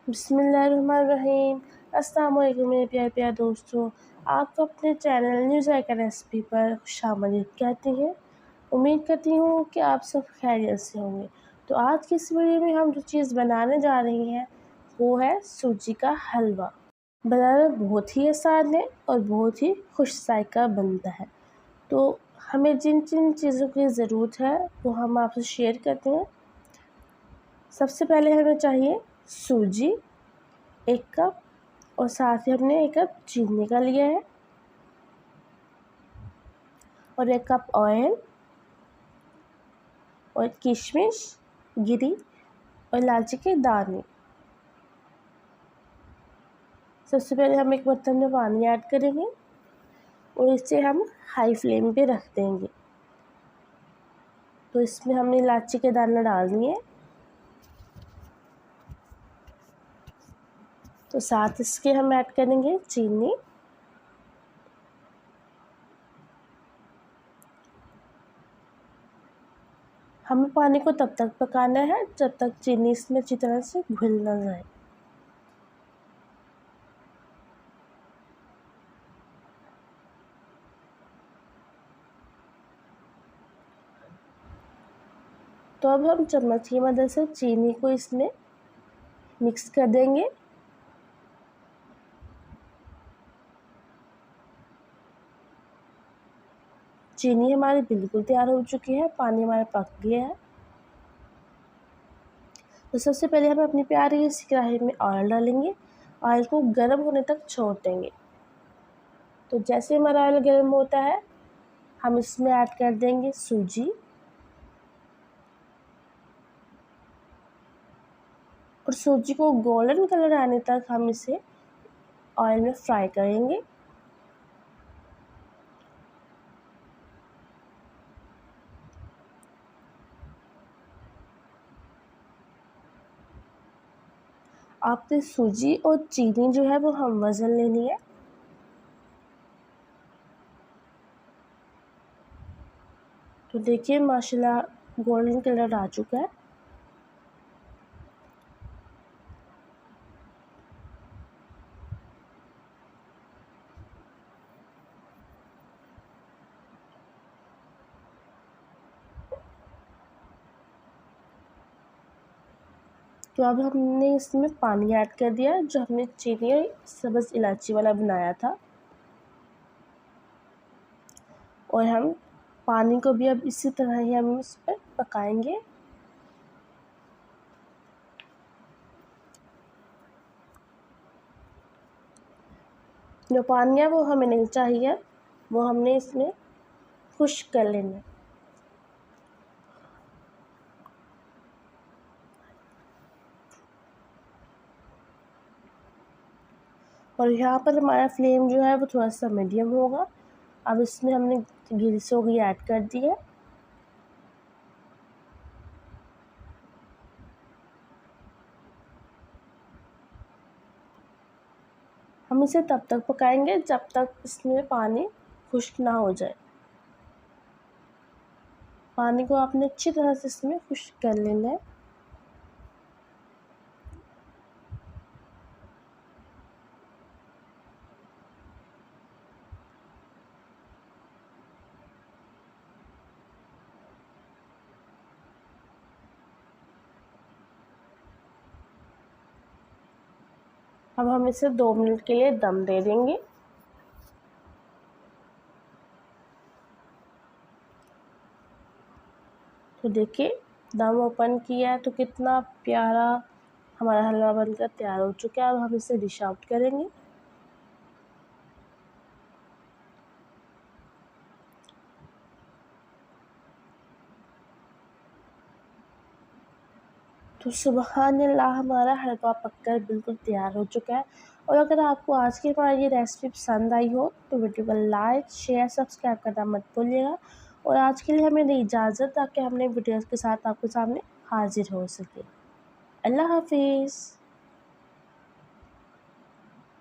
बिस्मिल्लाहिर्रहमानिर्रहीम। अस्सलाम वालेकुम मेरे प्यारे प्यारे दोस्तों, आपको अपने चैनल न्यूज़ जायका रेसिपी पर खुशामदीद कहती हैं। उम्मीद करती हूँ कि आप सब खैरियत से होंगे। तो आज की इस वीडियो में हम जो चीज़ बनाने जा रही हैं वो है सूजी का हलवा। बनाना बहुत ही आसान है और बहुत ही खुश जायका बनता है। तो हमें जिन जिन चीज़ों की ज़रूरत है वो हम आपसे शेयर करते हैं। सबसे पहले हमें चाहिए सूजी 1 कप और साथ ही हमने 1 कप चीनी का लिया है और 1 कप ऑयल और किशमिश, गिरी और इलायची के दाने। सबसे पहले हम एक बर्तन में पानी ऐड करेंगे और इसे हम हाई फ्लेम पे रख देंगे। तो इसमें हमने इलायची के दाने डाल दिए, तो साथ इसके हम ऐड करेंगे चीनी। हमें पानी को तब तक पकाना है जब तक चीनी इसमें अच्छी तरह से घुल ना जाए। तो अब हम चम्मच की मदद से चीनी को इसमें मिक्स कर देंगे। चीनी हमारी बिल्कुल तैयार हो चुकी है, पानी हमारा पक गया है। तो सबसे पहले हम अपनी प्यारी सी कढ़ाई में ऑयल डालेंगे। ऑयल को गर्म होने तक छोड़ देंगे। तो जैसे हमारा ऑयल गर्म होता है हम इसमें ऐड कर देंगे सूजी और सूजी को गोल्डन कलर आने तक हम इसे ऑयल में फ्राई करेंगे। आपने सूजी और चीनी जो है वो हम वज़न लेनी है। तो देखिए माशाल्लाह गोल्डन कलर आ चुका है। तो अब हमने इसमें पानी ऐड कर दिया जो हमने चीनी और सब्ज़ इलायची वाला बनाया था, और हम पानी को भी अब इसी तरह ही हम इस पर पकाएंगे। जो पानी है वो हमें नहीं चाहिए, वो हमने इसमें खुश्क कर लेना है। और यहाँ पर हमारा फ्लेम जो है वो थोड़ा सा मीडियम होगा। अब इसमें हमने गिरी सोगी ऐड कर दी है। हम इसे तब तक पकाएंगे जब तक इसमें पानी खुश्क ना हो जाए। पानी को आपने अच्छी तरह से इसमें खुश्क कर लेना है। अब हम इसे 2 मिनट के लिए दम दे देंगे। तो देखिए दम ओपन किया है तो कितना प्यारा हमारा हलवा बनकर तैयार हो चुका है। अब हम इसे डिश आउट करेंगे। तो सुबहानल्लाह हमारा हलवा पककर बिल्कुल तैयार हो चुका है। और अगर आपको आज की हमारी ये रेसिपी पसंद आई हो तो वीडियो को लाइक शेयर सब्सक्राइब करना मत भूलिएगा। और आज के लिए हमें दी इजाज़त ताकि हमने वीडियोज़ के साथ आपके सामने हाजिर हो सके। अल्लाह हाफिज़।